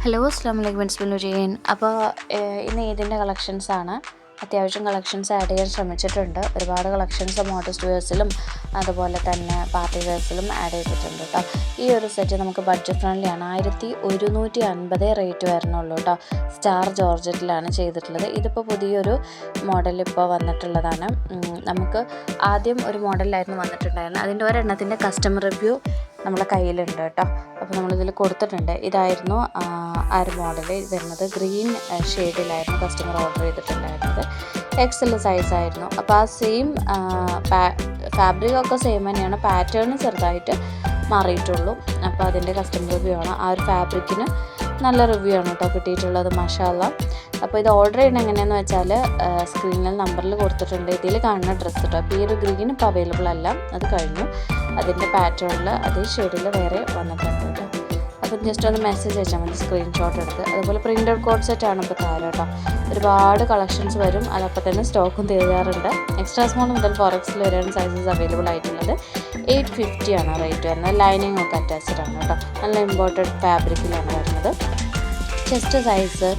Hello അസ്സലാമു it's Binu Jain. അപ്പോൾ ഇന്ന് ഈദിൻ്റെ കളക്ഷൻസാണ്. അത്യാവശ്യം കളക്ഷൻസ് ആഡ് ചെയ്യാൻ ശ്രമിച്ചിട്ടുണ്ട്. ഒരുപാട് കളക്ഷൻസ് മോഡസ്റ്റ് വെയർസിലും അതുപോലെ തന്നെ പാർട്ടി വെയർസിലും ആഡ് ചെയ്തിട്ടുണ്ട് കേട്ടോ. ഈ ഒരു സെറ്റ് നമുക്ക് ബഡ്ജറ്റ് ഫ്രണ്ട്ലിയാണ്. 1150 റേറ്റ് വരുന്നുള്ളൂ കേട്ടോ. സ്റ്റാർ ജോർജറ്റിലാണ് ചെയ്തിട്ടുള്ളത്. ഇതിപ്പോൾ പുതിയൊരു മോഡൽ ഇപ്പോൾ വന്നിട്ടുള്ളതാണ്. നമുക്ക് ആദ്യം ഒരു മോഡലിലായിരുന്നു വന്നിട്ടുണ്ടായിരുന്നത്. അതിൻ്റെ ഒരെണ്ണത്തിൻ്റെ കസ്റ്റമർ റിവ്യൂ നമ്മളെ കയ്യിലുണ്ട് കേട്ടോ. അപ്പോൾ നമ്മളിതിൽ കൊടുത്തിട്ടുണ്ട്. ഇതായിരുന്നു ആ ഒരു മോഡൽ വരുന്നത്. ഗ്രീൻ ഷെയ്ഡിലായിരുന്നു കസ്റ്റമർ ഓർഡർ ചെയ്തിട്ടുണ്ടായിരുന്നത്. XL സൈസായിരുന്നു. അപ്പോൾ ആ സെയിം ഫാബ്രിക്കൊക്കെ സെയിം തന്നെയാണ്. പാറ്റേൺ ചെറുതായിട്ട് മാറിയിട്ടുള്ളൂ. അപ്പോൾ അതിൻ്റെ കസ്റ്റമർ റിവ്യൂ ആണ്. ആ ഒരു ഫാബ്രിക്കിന് നല്ല റിവ്യൂ ആണ് കേട്ടോ കിട്ടിയിട്ടുള്ളത്, മാഷാഅല്ലാ. അപ്പോൾ ഇത് ഓർഡർ ചെയ്യണം എങ്ങനെയാണെന്ന് വെച്ചാൽ സ്ക്രീനിൽ നമ്പറിൽ കൊടുത്തിട്ടുണ്ട്. ഇതിൽ കാണുന്ന ഡ്രസ്സ് കേട്ടോ. അപ്പോൾ ഈ ഒരു ഗ്രീൻ ഇപ്പോൾ അവൈലബിൾ അല്ല, അത് കഴിഞ്ഞു. അതിൻ്റെ പാറ്റേണിൽ അതേ ഷെയ്ഡിൽ വേറെ വന്നിട്ടുണ്ട് കേട്ടോ. അപ്പം ജസ്റ്റ് ഒന്ന് മെസ്സേജ് അയച്ചാൽ മതി, സ്ക്രീൻഷോട്ട് എടുത്ത്. അതുപോലെ പ്രിൻ്റഡ് കോഡ് സെറ്റാണ് ഇപ്പോൾ താരം കേട്ടോ. ഒരുപാട് കളക്ഷൻസ് വരും, അതപ്പോൾ തന്നെ സ്റ്റോക്കും തീരാറുണ്ട്. എക്സ്ട്രാ സ്മോൾ മുതൽ 4XL വരെയാണ് സൈസസ് അവൈലബിൾ ആയിട്ടുള്ളത്. 850 ആണ് റേറ്റ് വരുന്നത്. ലൈനിങ് ഒക്കെ അറ്റാച്ച്ഡ് ആണ് കേട്ടോ. നല്ല ഇമ്പോർട്ടഡ് ഫാബ്രിക്കിലാണ് വരുന്നത്. ചെസ്റ്റ് സൈസ്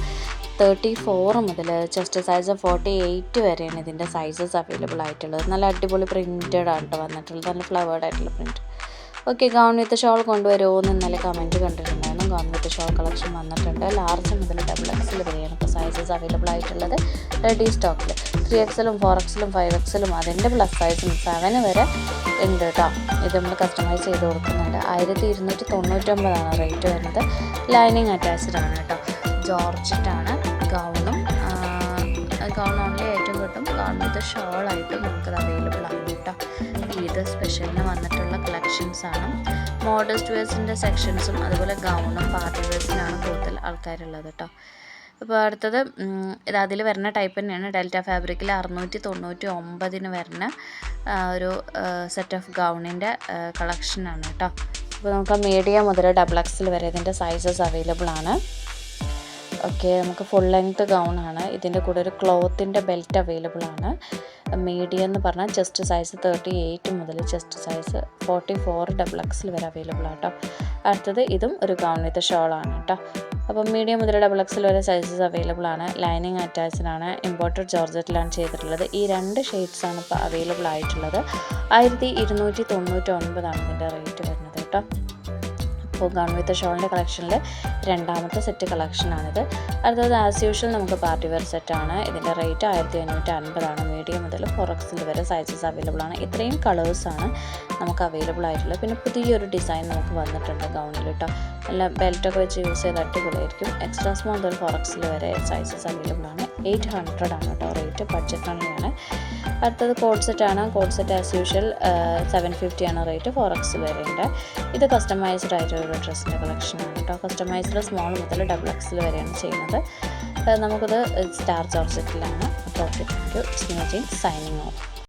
34 മുതൽ ചെസ്റ്റ് സൈസ് 48 വരെയാണ് ഇതിൻ്റെ സൈസസ് അവൈലബിൾ ആയിട്ടുള്ളത്. നല്ല അടിപൊളി പ്രിൻറ്റഡ് ആണ് കേട്ടോ വന്നിട്ടുള്ളത്. നല്ല ഫ്ലവേർഡ് ആയിട്ടുള്ള print. Okay, gown with shawl കൊണ്ടുവരുമോ എന്ന് ഇന്നലെ കമൻറ്റ് കണ്ടിട്ടുണ്ടായിരുന്നു. ഗൗൺ വിത്ത് ഷോൾ കളക്ഷൻ വന്നിട്ടുണ്ട്. ലാർജ് മുതൽ XXL വരെയാണ് ഇപ്പോൾ സൈസസ് അവൈലബിൾ ആയിട്ടുള്ളത്. റെഡി സ്റ്റോക്കിൽ 3XLും 4XLും 5XLും അതിൻ്റെ പ്ലസ് സൈസും 7 വരെ ഉണ്ട് കേട്ടോ. ഇത് നമ്മൾ കസ്റ്റമൈസ് ചെയ്ത് കൊടുക്കുന്നുണ്ട്. 1299 റേറ്റ് വരുന്നത്. ലൈനിങ് അറ്റാച്ച്ഡ് ആണ് കേട്ടോ. ജോർജറ്റാണ് ഗൗണും. ഗൗൺ ഓൺലി ആയിട്ടും കിട്ടും, ഗൗൺ വിത്ത് ഷോളായിട്ടും നമുക്കത് അവൈലബിൾ ആണ് കേട്ടോ. ഇത് സ്പെഷ്യലിന് വന്നിട്ടുള്ള കളക്ഷൻസാണ്. മോഡസ്റ്റ് വെയർസിൻ്റെ സെക്ഷൻസും അതുപോലെ ഗൗണും പാർട്ടി വെയർസിനാണ് കൂടുതൽ ആൾക്കാരുള്ളത് കേട്ടോ. അപ്പോൾ അടുത്തത് ഇത് അതിൽ വരുന്ന ടൈപ്പ് തന്നെയാണ്. ഡെൽറ്റ ഫാബ്രിക്കിൽ 699 വരുന്ന ഒരു സെറ്റ് ഓഫ് ഗൗണിൻ്റെ കളക്ഷനാണ് കേട്ടോ. അപ്പോൾ നമുക്ക് മീഡിയം മുതൽ XXL വരെ ഇതിൻ്റെ സൈസസ് അവൈലബിൾ ആണ്. ഓക്കെ, നമുക്ക് ഫുൾ ലെങ്ത് ഗൗൺ ആണ്. ഇതിൻ്റെ കൂടെ ഒരു ക്ലോത്തിൻ്റെ ബെൽറ്റ് അവൈലബിൾ ആണ്. മീഡിയം എന്ന് പറഞ്ഞാൽ ചെസ്റ്റ് സൈസ് 38 മുതൽ ചെസ്റ്റ് സൈസ് 44 XXL വരെ അവൈലബിൾ ആണ് കേട്ടോ. അടുത്തത് ഇതും ഒരു ഗൗൺ വിത്ത് ഷോളാണ് കേട്ടോ. അപ്പം മീഡിയം മുതൽ XXL വരെ സൈസസ് അവൈലബിൾ ആണ്. ലൈനിങ് അറ്റാച്ച്ഡ് ആണ്. ഇമ്പോർട്ടഡ് ജോർജറ്റിലാണ് ചെയ്തിട്ടുള്ളത്. ഈ 2 ഷെയ്ഡ്സാണ് ഇപ്പോൾ അവൈലബിൾ ആയിട്ടുള്ളത്. 1299 ഇതിൻ്റെ റേറ്റ് വരുന്നത് കേട്ടോ. അപ്പോൾ ഗൗൺ വിത്ത് ഷോളിൻ്റെ കളക്ഷനിൽ രണ്ടാമത്തെ സെറ്റ് കളക്ഷനാണിത്. അടുത്തത് ആസ് യൂഷ്വൽ നമുക്ക് പാർട്ടി വെയർ സെറ്റാണ്. ഇതിൻ്റെ റേറ്റ് 1550 മീഡിയം മുതൽ 4XL വരെ സൈസസ് അവൈലബിൾ ആണ്. ഇത്രയും കളേഴ്സാണ് നമുക്ക് അവൈലബിൾ ആയിട്ടുള്ളത്. പിന്നെ പുതിയൊരു ഡിസൈൻ നമുക്ക് വന്നിട്ടുണ്ട് ഗൗണിൽ കേട്ടോ. നല്ല ബെൽറ്റൊക്കെ വെച്ച് യൂസ് ചെയ്ത് അടിപൊളിയായിരിക്കും. എക്സ്ട്രാ സ്മോൾ മുതൽ 4XL വരെ സൈസസ് അവൈലബിൾ ആണ്. 800 ആണ് കേട്ടോ റേറ്റ്. ബഡ്ജറ്റ് ഫ്രണ്ട്ലിയാണ്. അടുത്തത് കോഡ് സെറ്റാണ്. കോഡ് സെറ്റ് ആസ് യൂഷ്വൽ 750 ആണ് റേറ്റ്. 4XL വരെ ഉണ്ട്. ഇത് കസ്റ്റമൈസ്ഡ് ആയിട്ടൊരു ഡ്രസ്സിൻ്റെ കളക്ഷനാണ് കേട്ടോ. കസ്റ്റമൈസ്ഡ് സ്മോൾ മുതൽ XXL വരെയാണ് ചെയ്യുന്നത്. നമുക്കത് സ്റ്റാർ ജോർജറ്റിലാണ്. അപ്പോൾ ഓക്കെ, താങ്ക് യു. സ്നേഹിങ് സൈനിങ് ഓഫ്.